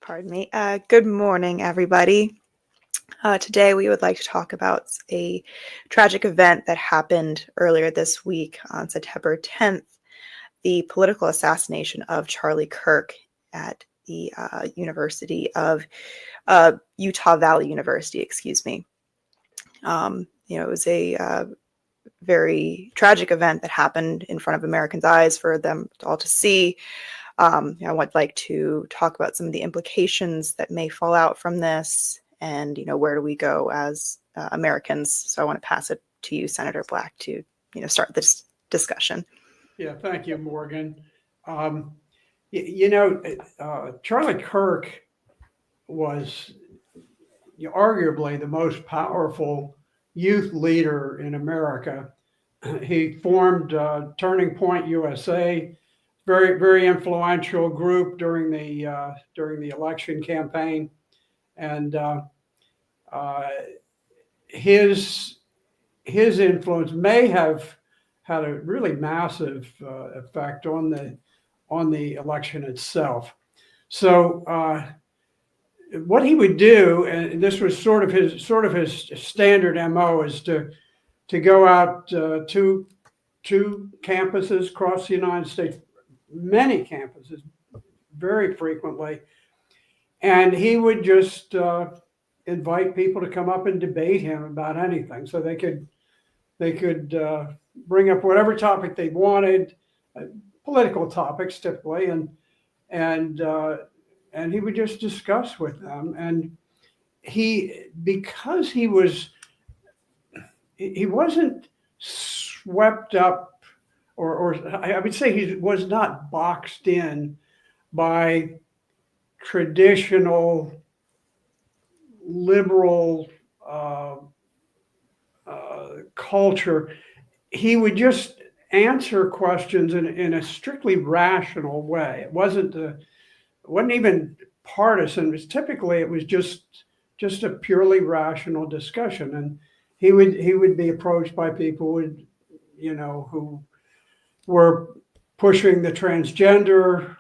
Pardon me. Good morning, everybody. Today, we would like to talk about a tragic event that happened earlier this week on September 10th, the political assassination of Charlie Kirk at the University of Utah Valley University, excuse me. It was a very tragic event that happened in front of Americans' eyes for them all to see. I would like to talk about some of the implications that may fall out from this, and where do we go as Americans. So I want to pass it to you, Senator Black, to start this discussion. Yeah, thank you, Morgan. Charlie Kirk was arguably the most powerful youth leader in America. He formed Turning Point USA, very very influential group during the election campaign, and his influence may have had a really massive effect on the election itself. So what he would do, and this was sort of his standard MO, is to go out to campuses across the United States, many campuses, very frequently, and he would just invite people to come up and debate him about anything, so they could bring up whatever topic they wanted, political topics typically, and he would just discuss with them. And because he wasn't swept up, or I would say he was not boxed in by traditional liberal culture. He would just answer questions in a strictly rational way. It wasn't even partisan. It was just a purely rational discussion. And he would be approached by people who were pushing the transgender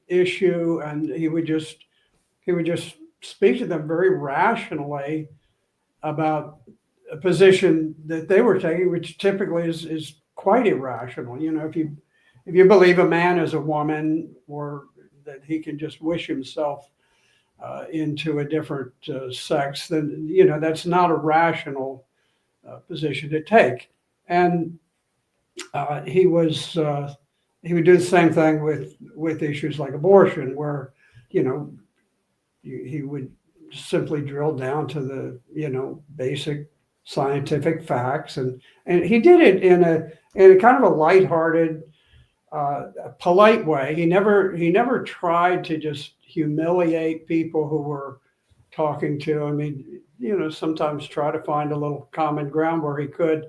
issue, and he would just speak to them very rationally about a position that they were taking, which typically is quite irrational. If you believe a man is a woman, or that he can just wish himself into a different sex, then that's not a rational position to take. And he would do the same thing with issues like abortion, where he would simply drill down to the basic scientific facts, and he did it in a kind of a lighthearted, polite way. He never tried to just humiliate people who were talking to him. He sometimes try to find a little common ground where he could,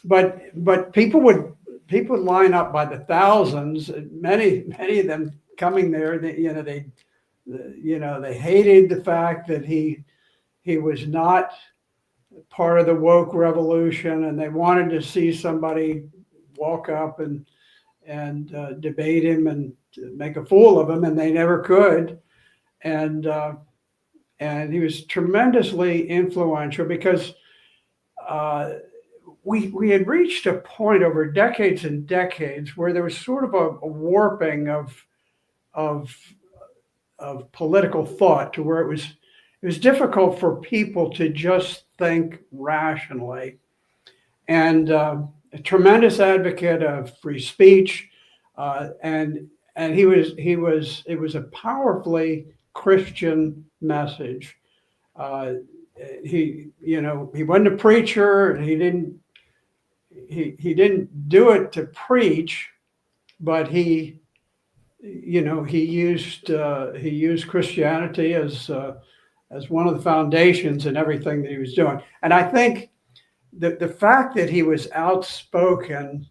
but people would line up by the thousands. Many of them coming there. They hated the fact that he was not part of the woke revolution, and they wanted to see somebody walk up and debate him and make a fool of him, and they never could. And he was tremendously influential because we had reached a point over decades and decades where there was sort of a warping of political thought, to where it was difficult for people to just think rationally. And a tremendous advocate of free speech, and it was a powerfully Christian message. He wasn't a preacher, and he didn't do it to preach, but he used Christianity as one of the foundations in everything that he was doing. And I think that the fact that he was outspoken,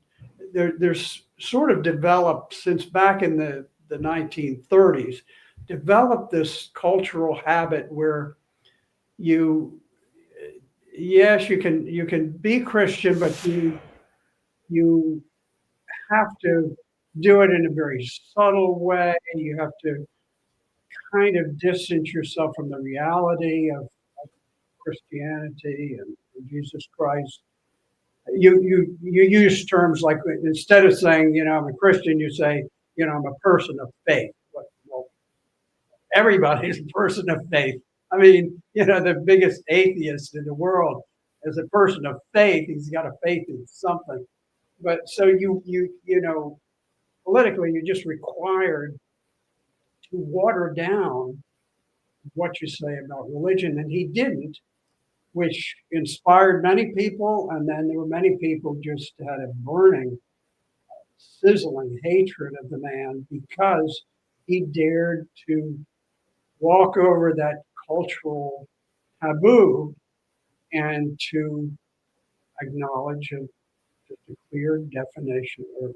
there's sort of developed, since back in the 1930s, developed this cultural habit where you can be Christian, but you have to do it in a very subtle way. You have to kind of distance yourself from the reality of Christianity and Jesus Christ. You use terms like, instead of saying, I'm a Christian, you say, I'm a person of faith. Well, everybody's a person of faith. I mean, the biggest atheist in the world is a person of faith. He's got a faith in something. But so politically, you're just required to water down what you say about religion, and he didn't, which inspired many people. And then there were many people just had a burning, sizzling hatred of the man because he dared to walk over that cultural taboo and to acknowledge just a clear definition, or a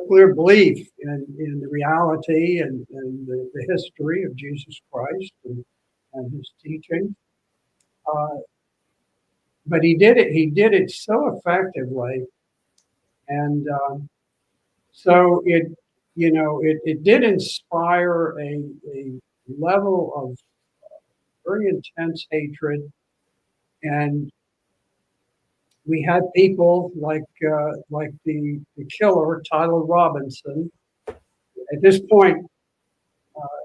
clear belief in the reality and the history of Jesus Christ and his teaching. But he did it so effectively. And so it did inspire a level of very intense hatred. And we had people like the killer, Tyler Robinson. At this point,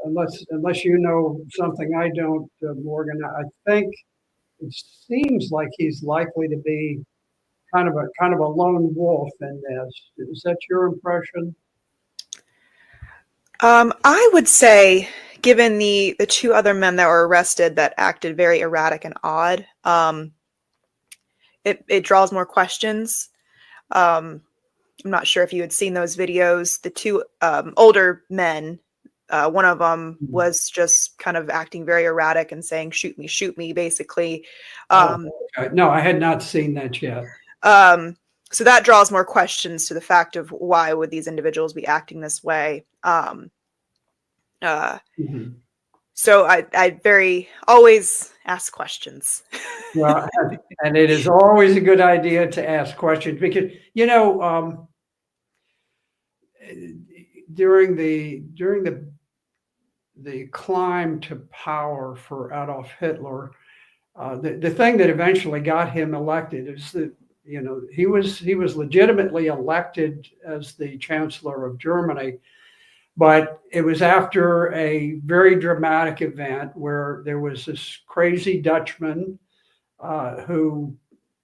unless you know something I don't, Morgan, I think it seems like he's likely to be kind of a lone wolf in this. Is that your impression? I would say, given the two other men that were arrested that acted very erratic and odd, it draws more questions. I'm not sure if you had seen those videos. The two older men, one of them was just kind of acting very erratic and saying, shoot me, basically. Okay. No, I had not seen that yet. So that draws more questions to the fact of why would these individuals be acting this way. So I very always ask questions. Well, and it is always a good idea to ask questions because, during the climb to power for Adolf Hitler, the thing that eventually got him elected is that he was legitimately elected as the Chancellor of Germany, but it was after a very dramatic event where there was this crazy Dutchman who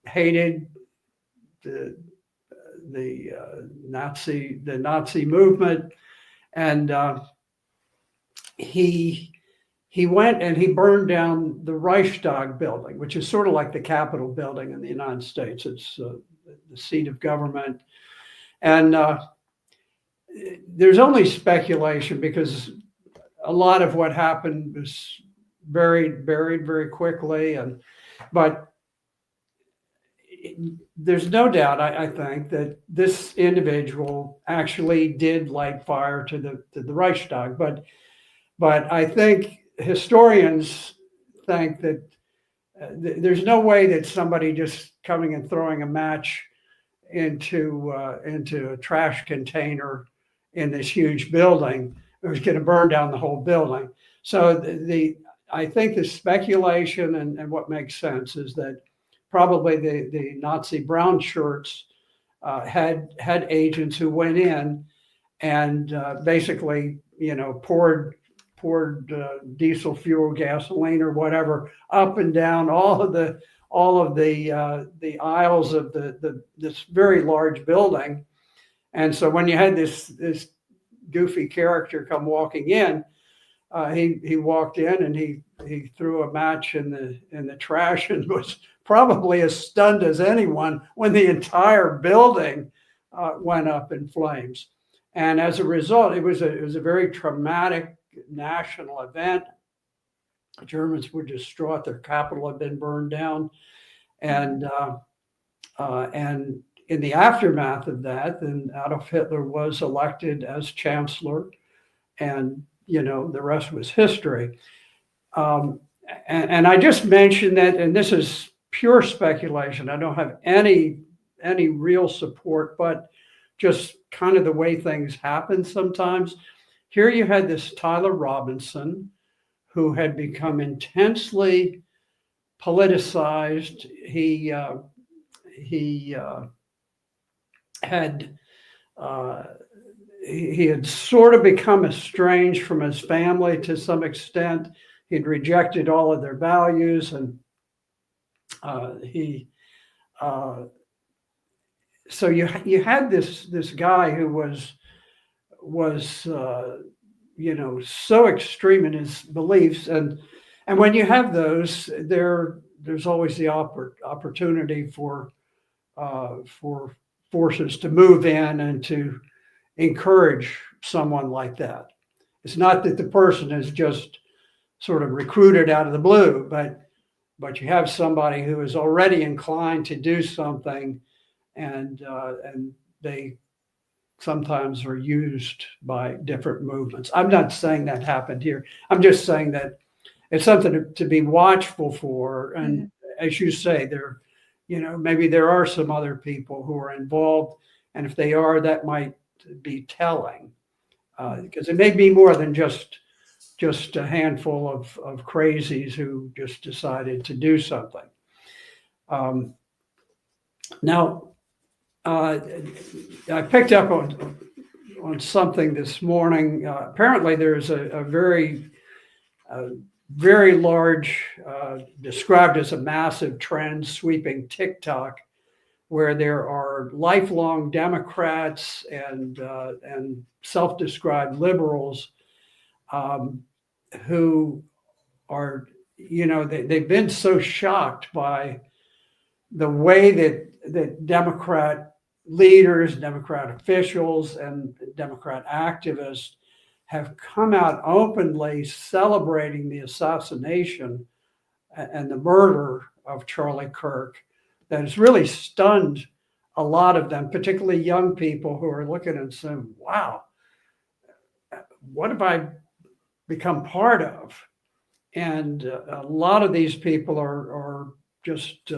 hated the Nazi movement, and he went and he burned down the Reichstag building, which is sort of like the Capitol building in the United States. It's the seat of government. And there's only speculation because a lot of what happened was buried very quickly. But there's no doubt, I think, that this individual actually did light fire to the Reichstag. But I think historians think that there's no way that somebody just coming and throwing a match into a trash container in this huge building was going to burn down the whole building. So I think the speculation and what makes sense is that probably the Nazi brown shirts had agents who went in and basically poured diesel fuel, gasoline, or whatever up and down all of the aisles of this very large building. And so when you had this goofy character come walking in, he walked in and he threw a match in the trash and was probably as stunned as anyone when the entire building went up in flames. And as a result, it was a very traumatic national event. The Germans were distraught; their capital had been burned down, and in the aftermath of that, then Adolf Hitler was elected as Chancellor, and the rest was history. And I just mentioned that, and this is pure speculation. I don't have any real support, but just kind of the way things happen sometimes. here you had this Tyler Robinson who had become intensely politicized. He had he had sort of become estranged from his family to some extent. He'd rejected all of their values, and so you had this guy who was so extreme in his beliefs, and when you have those, there's always the opportunity for forces to move in and to encourage someone like that. It's not that the person is just sort of recruited out of the blue, but you have somebody who is already inclined to do something, and they sometimes are used by different movements. I'm not saying that happened here. I'm just saying that it's something to be watchful for. And as you say, maybe there are some other people who are involved, and if they are, that might be telling, because it may be more than just a handful of crazies who just decided to do something. Now, I picked up on something this morning. Apparently, there's a very large, described as a massive trend sweeping TikTok, where there are lifelong Democrats and self-described liberals who are, they've been so shocked by the way that Democrat leaders, Democrat officials, and Democrat activists have come out openly celebrating the assassination and the murder of Charlie Kirk, that has really stunned a lot of them, particularly young people who are looking and saying, wow, what have I become part of? And a lot of these people are just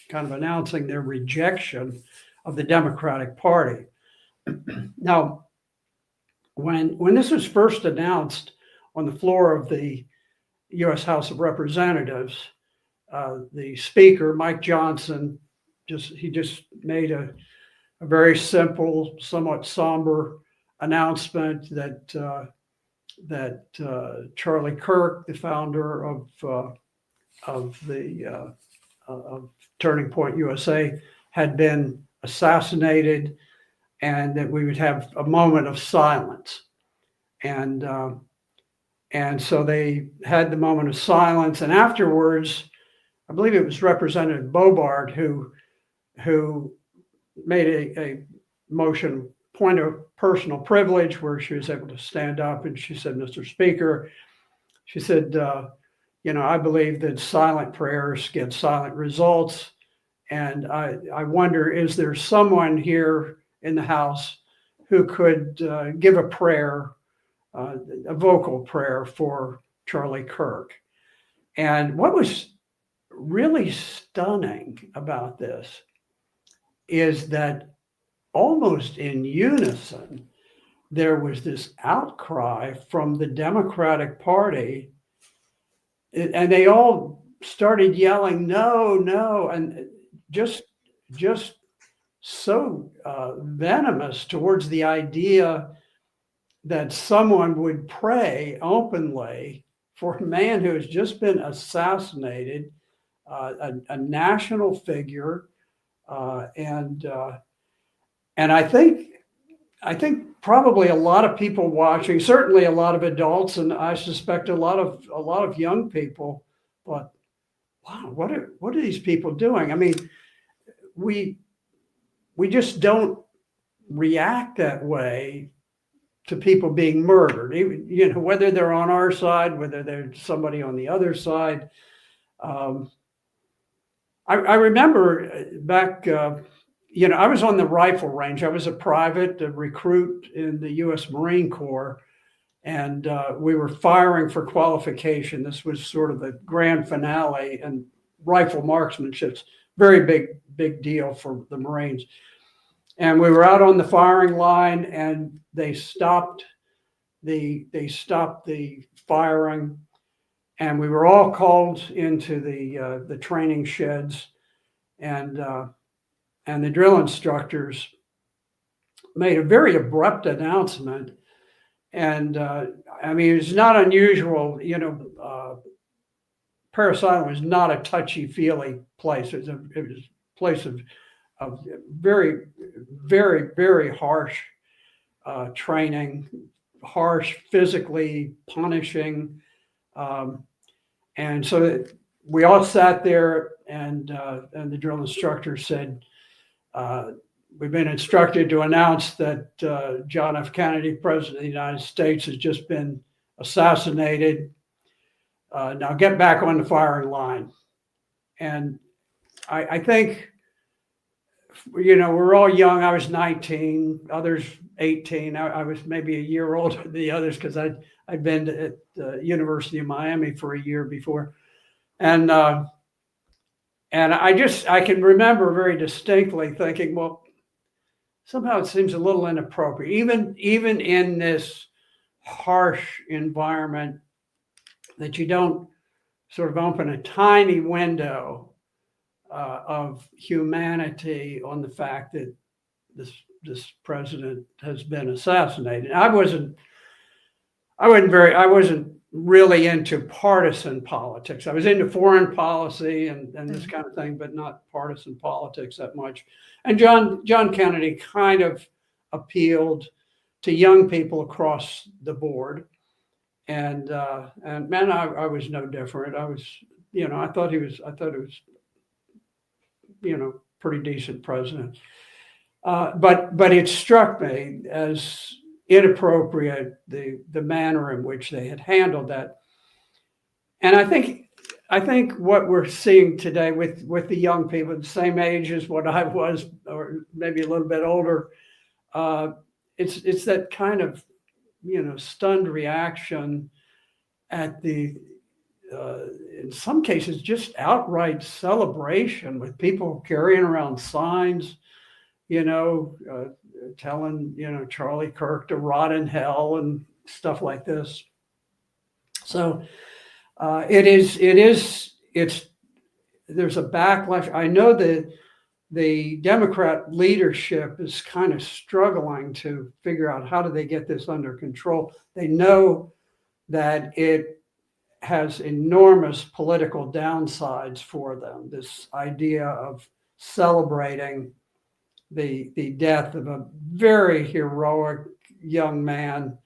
kind of announcing their rejection of the Democratic Party. Now, when this was first announced on the floor of the U.S. House of Representatives, the Speaker, Mike Johnson, just made a very simple, somewhat somber announcement that Charlie Kirk, the founder of Turning Point USA, had been assassinated, and that we would have a moment of silence. And so they had the moment of silence, and afterwards, I believe it was Representative Bobard who made a motion, point of personal privilege, where she was able to stand up, and she said, Mr. Speaker, she said, I believe that silent prayers get silent results. And I wonder, is there someone here in the House who could give a prayer, a vocal prayer for Charlie Kirk? And what was really stunning about this is that almost in unison, there was this outcry from the Democratic Party, and they all started yelling, no, no, and just so venomous towards the idea that someone would pray openly for a man who has just been assassinated, a national figure, and I think probably a lot of people watching, certainly a lot of adults, and I suspect a lot of young people, thought, wow, what are these people doing? I mean, we just don't react that way to people being murdered, even, whether they're on our side, whether they're somebody on the other side. I remember back, I was on the rifle range. I was a private, a recruit in the U.S. Marine Corps, and we were firing for qualification. This was sort of the grand finale, and rifle marksmanship's very big deal for the Marines. And we were out on the firing line, and they stopped they stopped the firing, and we were all called into the training sheds, and the drill instructors made a very abrupt announcement. And I mean, it's not unusual, Parris Island was not a touchy-feely place. It was a place of very, very, very harsh training, harsh, physically punishing. And so we all sat there, and the drill instructor said, we've been instructed to announce that John F. Kennedy, President of the United States, has just been assassinated. Now get back on the firing line. And I think, we're all young. I was 19, others 18. I was maybe a year older than the others because I'd been at the University of Miami for a year before. And I can remember very distinctly thinking, well, somehow it seems a little inappropriate, even in this harsh environment, that you don't sort of open a tiny window of humanity on the fact that this president has been assassinated. I wasn't really into partisan politics. I was into foreign policy and this kind of thing, but not partisan politics that much. And John Kennedy kind of appealed to young people across the board. And man, I was no different. I was, I thought it was, pretty decent president. But it struck me as inappropriate, the manner in which they had handled that. And I think what we're seeing today with the young people, the same age as what I was, or maybe a little bit older, it's that kind of stunned reaction at the in some cases just outright celebration, with people carrying around signs, telling Charlie Kirk to rot in hell and stuff like this. So there's a backlash. I know that the Democrat leadership is kind of struggling to figure out how do they get this under control. They know that it has enormous political downsides for them, this idea of celebrating the death of a very heroic young man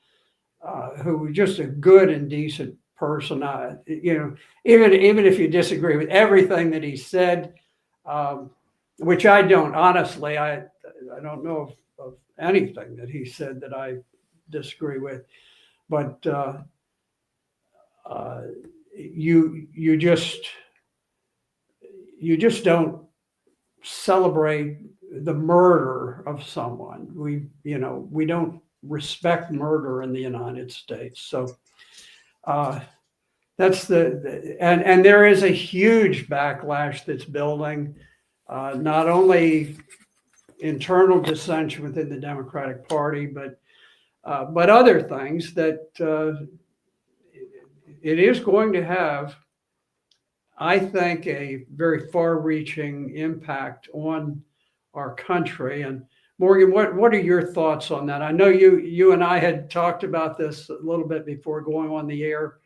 who was just a good and decent person. Even if you disagree with everything that he said, which I don't, honestly, I don't know of anything that he said that I disagree with, but you just don't celebrate the murder of someone. We don't respect murder in the United States. So that's and there is a huge backlash that's building, not only internal dissension within the Democratic Party, but other things that it is going to have, I think, a very far-reaching impact on our country. And Morgan, what are your thoughts on that? I know you and I had talked about this a little bit before going on the air.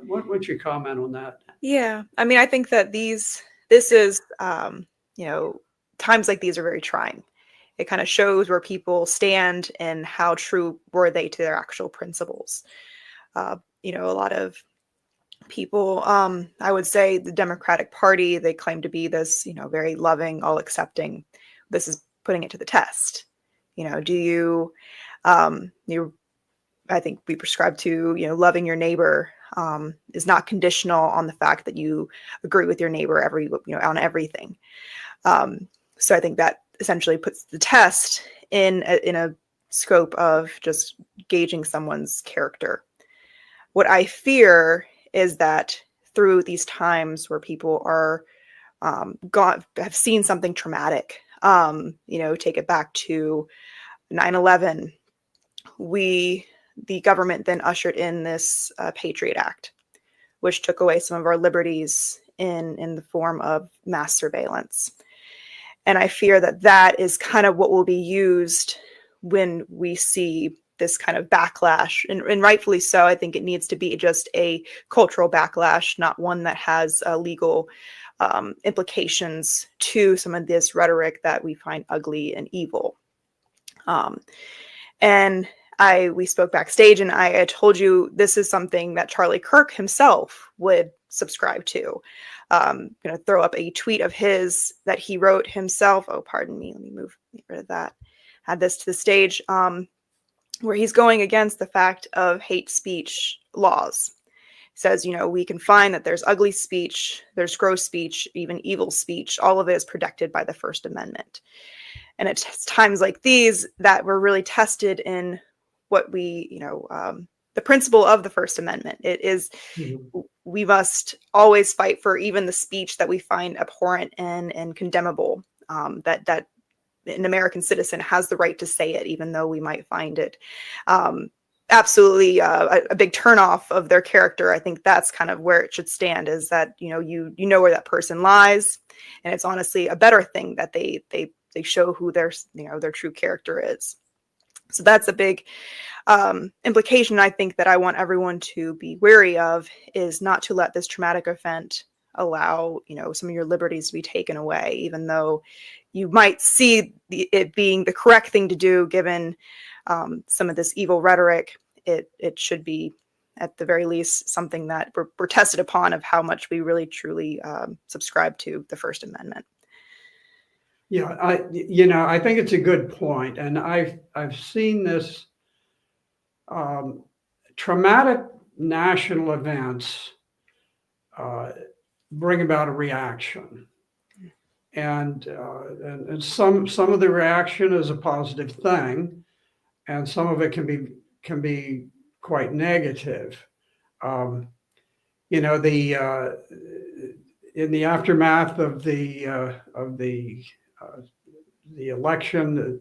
What's your comment on that? Yeah, I mean, I think that this is, times like these are very trying. It kind of shows where people stand and how true were they to their actual principles. A lot of people, I would say the Democratic Party, they claim to be this, very loving, all accepting. This is putting it to the test. Do you, I think we prescribe to, loving your neighbor is not conditional on the fact that you agree with your neighbor on everything. So I think that essentially puts the test in a scope of just gauging someone's character. What I fear is that through these times where people are have seen something traumatic, take it back to 9/11, we the government then ushered in this Patriot Act, which took away some of our liberties in the form of mass surveillance. And I fear that that is kind of what will be used when we see this kind of backlash, and rightfully so. I think it needs to be just a cultural backlash, not one that has legal implications to some of this rhetoric that we find ugly and evil. And we spoke backstage, and I told you this is something that Charlie Kirk himself would subscribe to. I'm going to throw up a tweet of his that he wrote himself. Oh, pardon me. Let me get rid of that. Add this to the stage, where he's going against the fact of hate speech laws. He says, we can find that there's ugly speech, there's gross speech, even evil speech. All of it is protected by the First Amendment. And it's times like these that we're really tested in what we, the principle of the First Amendment. It is, we must always fight for even the speech that we find abhorrent and condemnable, that an American citizen has the right to say it, even though we might find it absolutely a big turnoff of their character. I think that's kind of where it should stand, is that, you know where that person lies. And it's honestly a better thing that they show who their true character is. So that's a big implication, I think, that I want everyone to be wary of, is not to let this traumatic event allow, some of your liberties to be taken away, even though you might see it being the correct thing to do, given some of this evil rhetoric. It should be, at the very least, something that we're tested upon of how much we really truly subscribe to the First Amendment. Yeah, I think it's a good point, and I've seen this traumatic national events bring about a reaction, and some of the reaction is a positive thing, and some of it can be quite negative. In the aftermath of the election,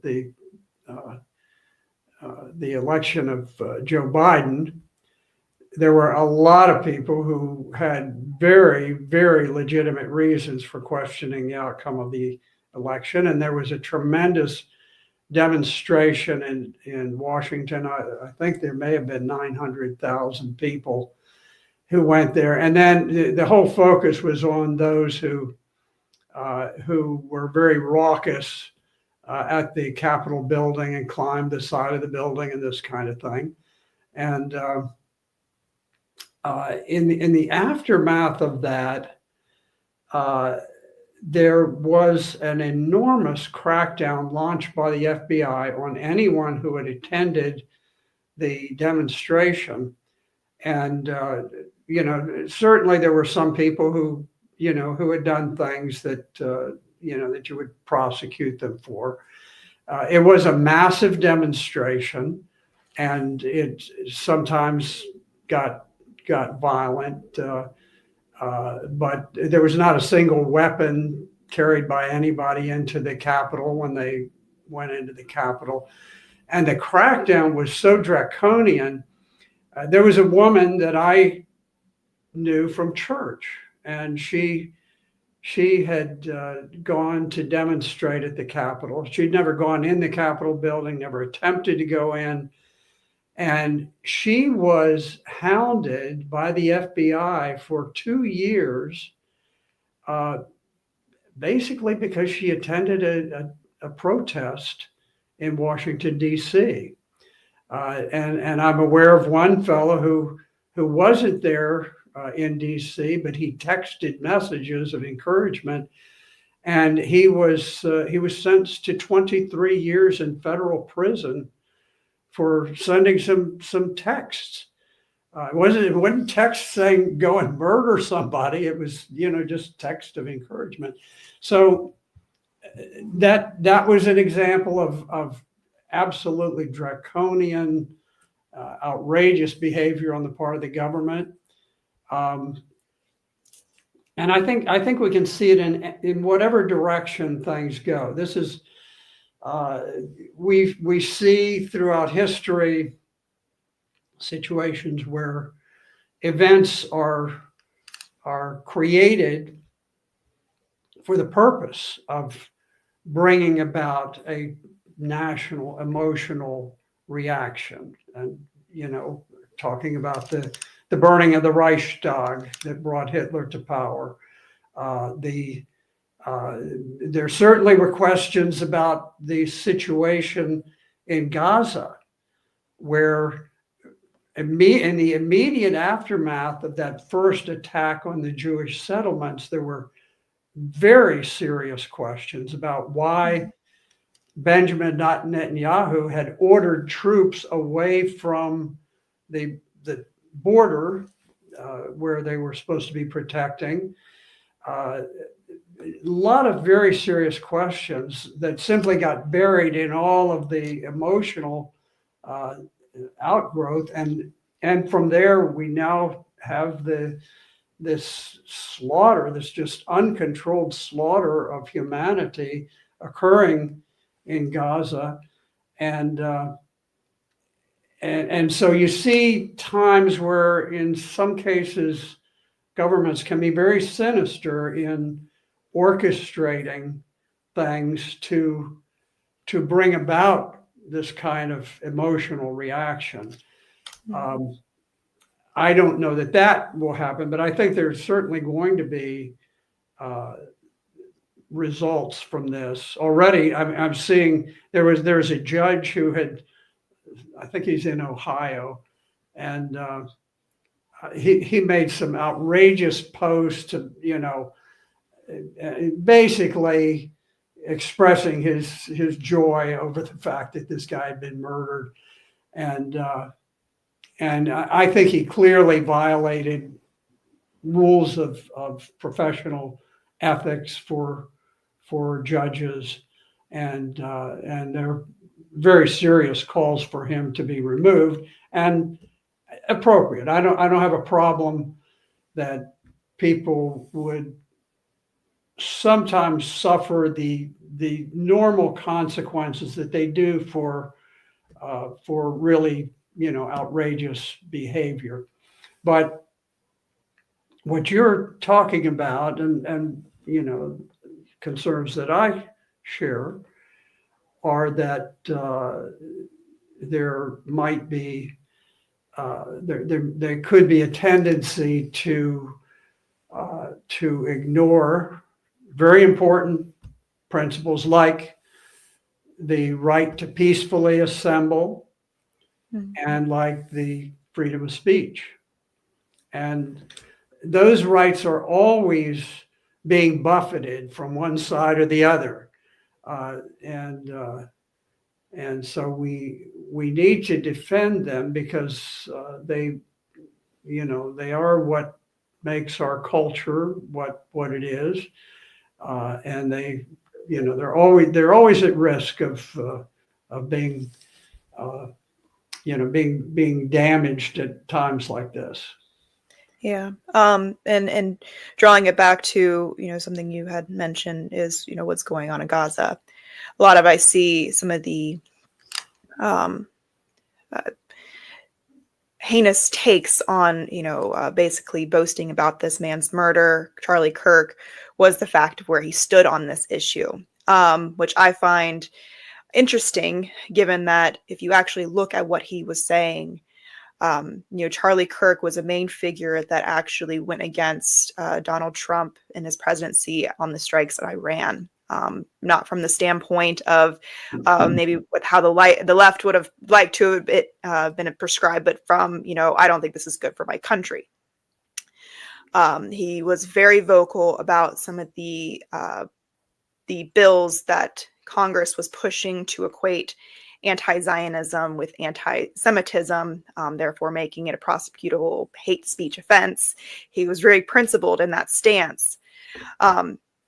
the election of Joe Biden, there were a lot of people who had very, very legitimate reasons for questioning the outcome of the election, and there was a tremendous demonstration in Washington. I think there may have been 900,000 people who went there, and then the whole focus was on those who were very raucous at the Capitol building and climbed the side of the building and this kind of thing. And in the aftermath of that, there was an enormous crackdown launched by the FBI on anyone who had attended the demonstration. And certainly there were some people who had done things that that you would prosecute them for. It was a massive demonstration, and it sometimes got violent, but there was not a single weapon carried by anybody into the Capitol when they went into the Capitol. And the crackdown was so draconian. There was a woman that I knew from church, and she had gone to demonstrate at the Capitol. She'd never gone in the Capitol building, never attempted to go in. And she was hounded by the FBI for 2 years, basically because she attended a protest in Washington, D.C. And I'm aware of one fellow who wasn't there in D.C., but he texted messages of encouragement, and he was sentenced to 23 years in federal prison for sending some texts. It wasn't text saying go and murder somebody. It was just text of encouragement. So that was an example of absolutely draconian, outrageous behavior on the part of the government. And I think we can see it in whatever direction things go. This is we see throughout history situations where events are created for the purpose of bringing about a national emotional reaction. And, talking about the burning of the Reichstag that brought Hitler to power. There certainly were questions about the situation in Gaza, where in the immediate aftermath of that first attack on the Jewish settlements, there were very serious questions about why Benjamin Netanyahu had ordered troops away from the border where they were supposed to be protecting. A lot of very serious questions that simply got buried in all of the emotional outgrowth, and from there we now have this slaughter, this just uncontrolled slaughter of humanity occurring in Gaza, and so you see times where, in some cases, governments can be very sinister in orchestrating things to bring about this kind of emotional reaction. I don't know that will happen, but I think there's certainly going to be results from this. Already, I'm seeing there was a judge who had, I think he's in Ohio, and he made some outrageous posts to, basically expressing his joy over the fact that this guy had been murdered, and I think he clearly violated rules of professional ethics for judges, and there are very serious calls for him to be removed, and appropriate. I don't have a problem that people would sometimes suffer the normal consequences that they do for really outrageous behavior. But what you're talking about, and concerns that I share, are that there might be there could be a tendency to ignore very important principles like the right to peacefully assemble, and like the freedom of speech. And those rights are always being buffeted from one side or the other. And so we need to defend them, because they are what makes our culture what it is, and they're always at risk of being being damaged at times like this. Yeah. And drawing it back to, something you had mentioned is, what's going on in Gaza. A lot of, I see some of the heinous takes on, basically boasting about this man's murder, Charlie Kirk, was the fact of where he stood on this issue, which I find interesting, given that if you actually look at what he was saying, Charlie Kirk was a main figure that actually went against Donald Trump in his presidency on the strikes at Iran. Not from the standpoint of maybe with how the left would have liked to have been prescribed, but from, I don't think this is good for my country. He was very vocal about some of the bills that Congress was pushing to equate anti-Zionism with anti-Semitism, therefore making it a prosecutable hate speech offense. He was very principled in that stance.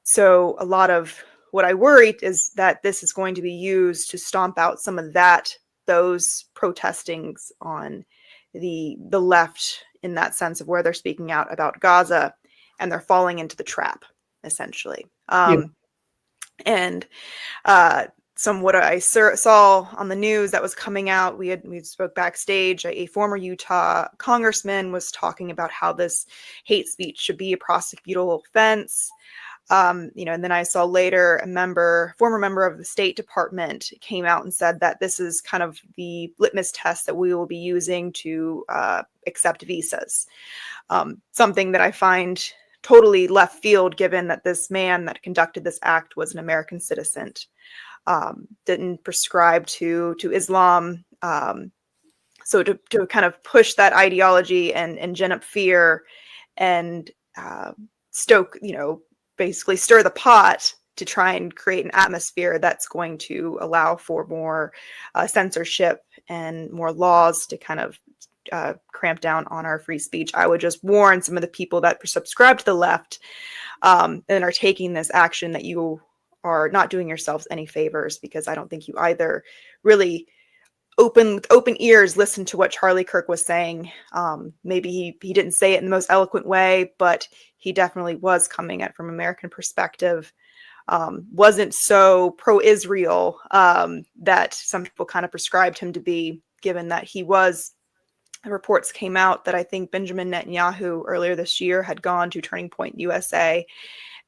So a lot of what I worry is that this is going to be used to stomp out some of those protestings on the left, in that sense of where they're speaking out about Gaza, and they're falling into the trap, essentially. And what I saw on the news that was coming out, we spoke backstage. A former Utah congressman was talking about how this hate speech should be a prosecutable offense. And then I saw later former member of the State Department came out and said that this is kind of the litmus test that we will be using to accept visas. Something that I find totally left field, given that this man that conducted this act was an American citizen, didn't prescribe to Islam. So to kind of push that ideology and gin up fear and stoke, basically stir the pot to try and create an atmosphere that's going to allow for more censorship and more laws to kind of cramp down on our free speech. I would just warn some of the people that subscribe to the left and are taking this action that you are not doing yourselves any favors, because I don't think you either really with open ears listen to what Charlie Kirk was saying. Maybe he didn't say it in the most eloquent way, but he definitely was coming at it from American perspective. Wasn't so pro-Israel that some people kind of prescribed him to be, given that reports came out that I think Benjamin Netanyahu earlier this year had gone to Turning Point USA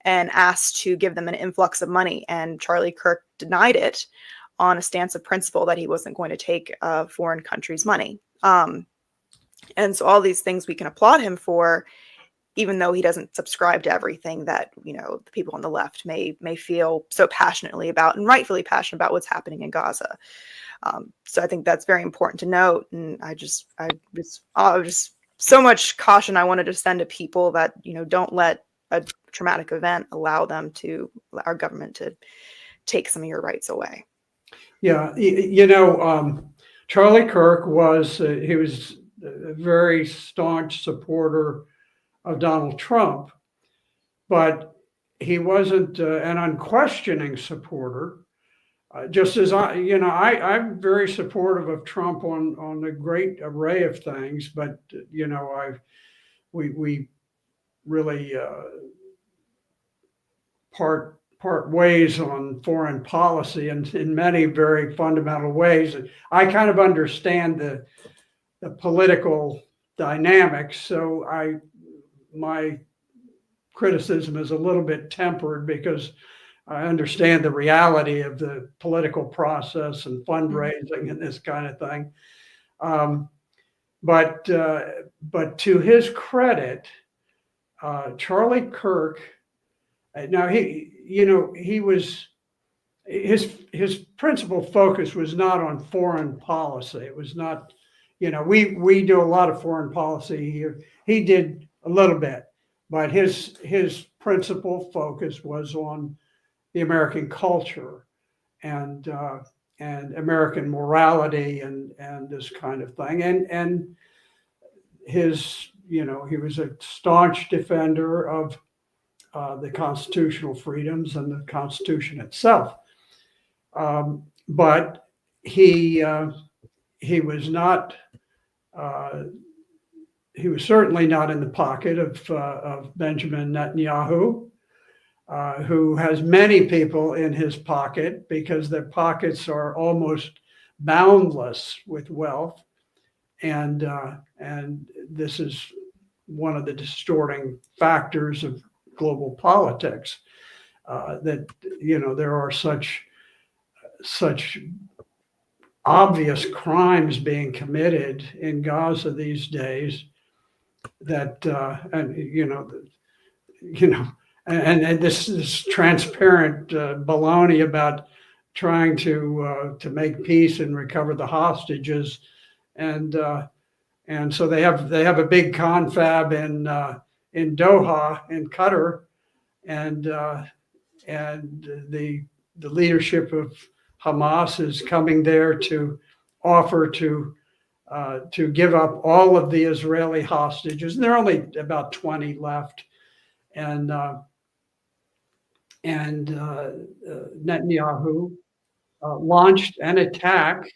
and asked to give them an influx of money, and Charlie Kirk denied it on a stance of principle that he wasn't going to take foreign countries' money. And so all these things we can applaud him for, even though he doesn't subscribe to everything that, the people on the left may feel so passionately about, and rightfully passionate about what's happening in Gaza. So I think that's very important to note. And I just so much caution I wanted to send to people that, don't let a traumatic event allow our government to take some of your rights away. Yeah, Charlie Kirk was a very staunch supporter of Donald Trump, but he wasn't an unquestioning supporter. Just as I'm very supportive of Trump on a great array of things, but we really part ways on foreign policy, and in many very fundamental ways. I kind of understand the political dynamics, so my criticism is a little bit tempered, because I understand the reality of the political process and fundraising and this kind of thing. But to his credit, Charlie Kirk, now he was, his principal focus was not on foreign policy. It was not, we do a lot of foreign policy here. He did a little bit, but his principal focus was on the American culture and American morality and this kind of thing. And his, he was a staunch defender of the constitutional freedoms and the Constitution itself. But he was not. He was certainly not in the pocket of Benjamin Netanyahu, who has many people in his pocket, because their pockets are almost boundless with wealth, and this is one of the distorting factors of global politics, that there are such obvious crimes being committed in Gaza these days that and this transparent baloney about trying to make peace and recover the hostages, and so they have a big confab in Doha in Qatar, and the leadership of Hamas is coming there to offer to give up all of the Israeli hostages, and there are only about 20 left, and Netanyahu launched an attack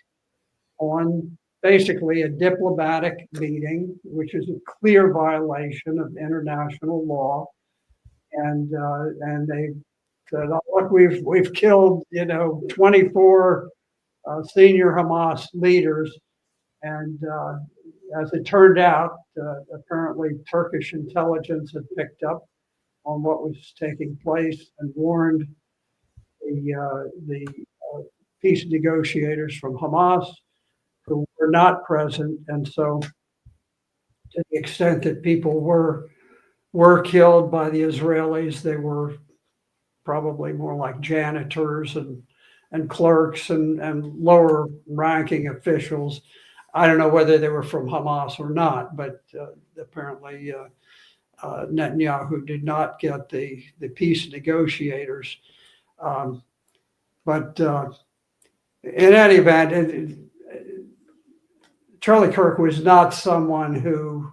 on basically a diplomatic meeting, which is a clear violation of international law, and they said, "Oh, look, we've killed 24 senior Hamas leaders," and as it turned out, apparently Turkish intelligence had picked up on what was taking place and warned the peace negotiators from Hamas who were not present, and so to the extent that people were killed by the Israelis, they were probably more like janitors and clerks and lower ranking officials. I don't know whether they were from Hamas or not, but apparently Netanyahu did not get the peace negotiators. But in any event, Charlie Kirk was not someone who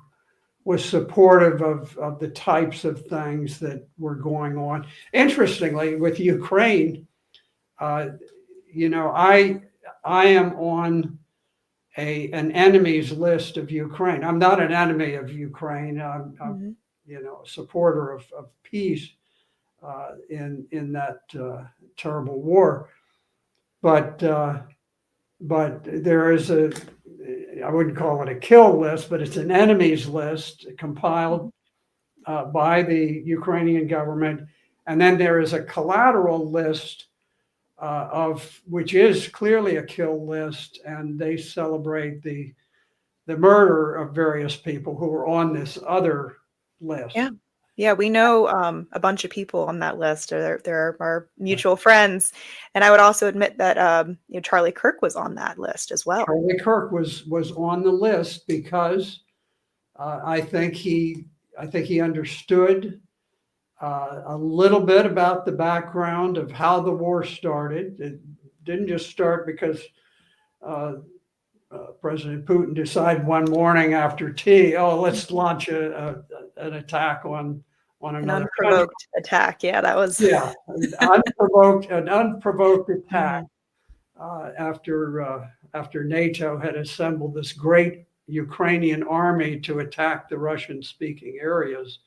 was supportive of the types of things that were going on. Interestingly, with Ukraine, I am on an enemies list of Ukraine. I'm not an enemy of Ukraine. I'm a supporter of peace in that terrible war. But there is I wouldn't call it a kill list, but it's an enemies list compiled by the Ukrainian government. And then there is a collateral list which is clearly a kill list, and they celebrate the murder of various people who were on this other list. Yeah, we know a bunch of people on that list. They're our mutual friends, and I would also admit that Charlie Kirk was on that list as well. Charlie Kirk was on the list because I think he understood a little bit about the background of how the war started. It didn't just start because President Putin decided one morning after tea, let's launch an attack on another unprovoked attack. Yeah, that was an unprovoked attack after NATO had assembled this great Ukrainian army to attack the Russian-speaking areas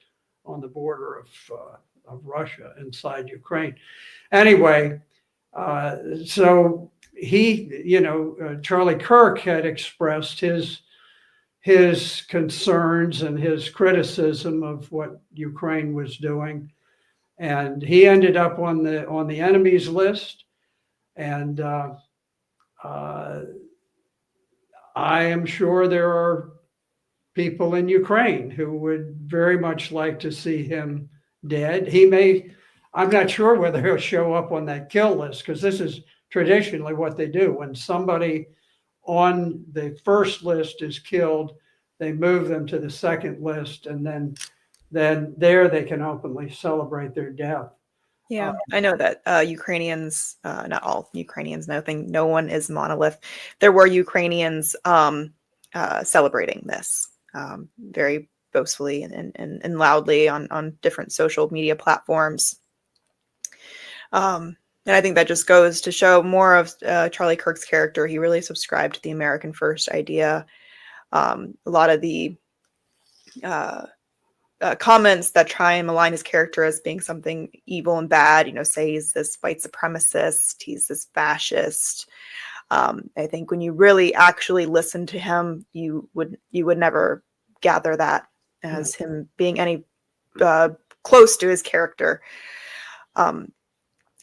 on the border of Russia inside Ukraine. Anyway, so Charlie Kirk had expressed his concerns and his criticism of what Ukraine was doing, and he ended up on the enemies list. And I am sure there are people in Ukraine who would very much like to see him dead. I'm not sure whether he'll show up on that kill list, because this is traditionally what they do. When somebody on the first list is killed, they move them to the second list, and then there they can openly celebrate their death. Yeah, I know that Ukrainians, not all Ukrainians, no one is monolith. There were Ukrainians celebrating this very boastfully and loudly on different social media platforms. And I think that just goes to show more of Charlie Kirk's character. He really subscribed to the American First idea. A lot of the comments that try and malign his character as being something evil and bad, say he's this white supremacist, he's this fascist. I think when you really actually listen to him, you would never gather that as him being any close to his character.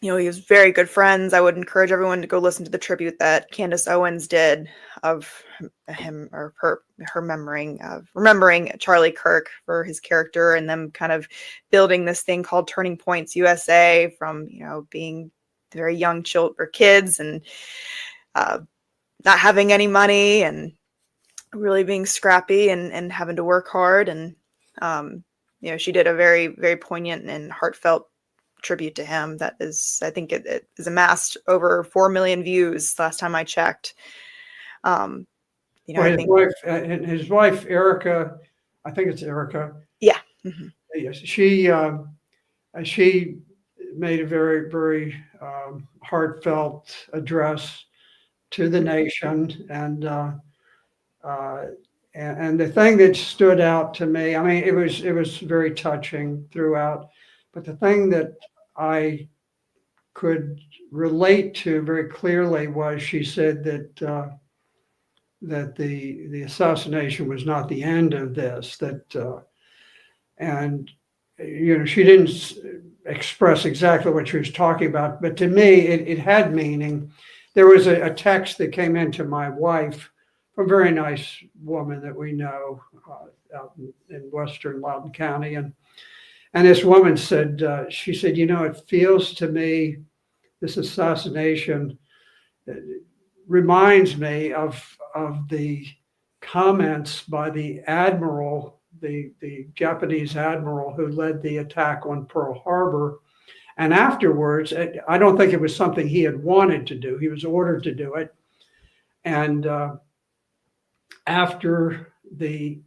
He was very good friends. I would encourage everyone to go listen to the tribute that Candace Owens did of him or her remembering Charlie Kirk for his character, and them kind of building this thing called Turning Points USA from, being very young kids and not having any money and really being scrappy and having to work hard. And, she did a very, very poignant and heartfelt tribute to him that is, I think it is amassed over 4 million views last time I checked. His wife Erica, I think it's Erica. Yeah. Mm-hmm. Yes, she made a very, very heartfelt address to the nation, and the thing that stood out to me, it was very touching throughout. But the thing that I could relate to very clearly was she said that that the assassination was not the end of this. And she didn't express exactly what she was talking about, but to me, it had meaning. There was a text that came into my wife, a very nice woman that we know out in western Loudoun County, and this woman said, she said, it feels to me this assassination reminds me of the comments by the admiral, the Japanese admiral who led the attack on Pearl Harbor. And afterwards, I don't think it was something he had wanted to do. He was ordered to do it. And after the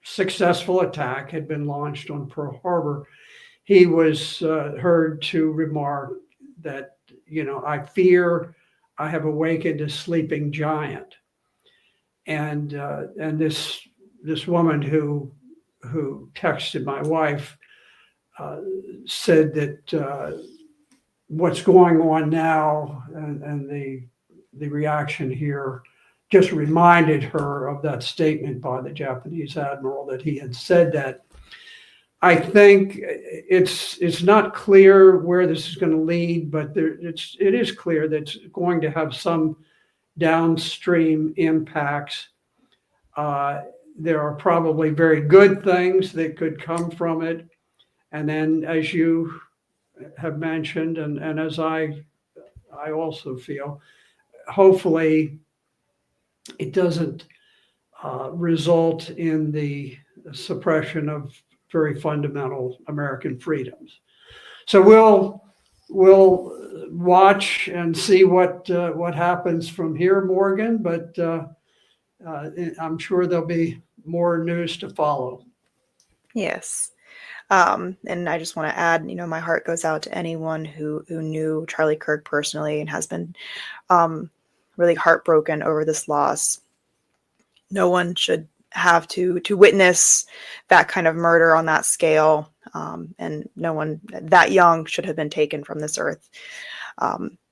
successful attack had been launched on Pearl Harbor, he was heard to remark that, I fear I have awakened a sleeping giant. And this woman who texted my wife said that what's going on now and the reaction here just reminded her of that statement by the Japanese admiral that he had said that. I think it's not clear where this is going to lead, but it is clear that it's going to have some downstream impacts. There are probably very good things that could come from it. And then, as you have mentioned, and as I also feel, hopefully it doesn't result in the suppression of very fundamental American freedoms. So we'll watch and see what happens from here, Morgan. But I'm sure there'll be more news to follow. Yes. And I just want to add, my heart goes out to anyone who knew Charlie Kirk personally and has been really heartbroken over this loss. No one should have to witness that kind of murder on that scale. And no one that young should have been taken from this earth.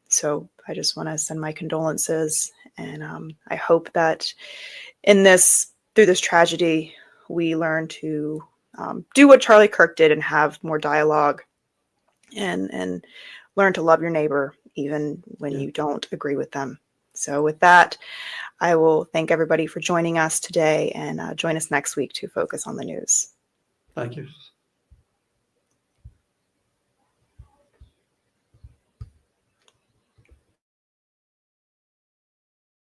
So I just want to send my condolences. And I hope that through this tragedy, we learn to do what Charlie Kirk did and have more dialogue and learn to love your neighbor, even when you don't agree with them. So with that, I will thank everybody for joining us today and join us next week to focus on the news. Thank you.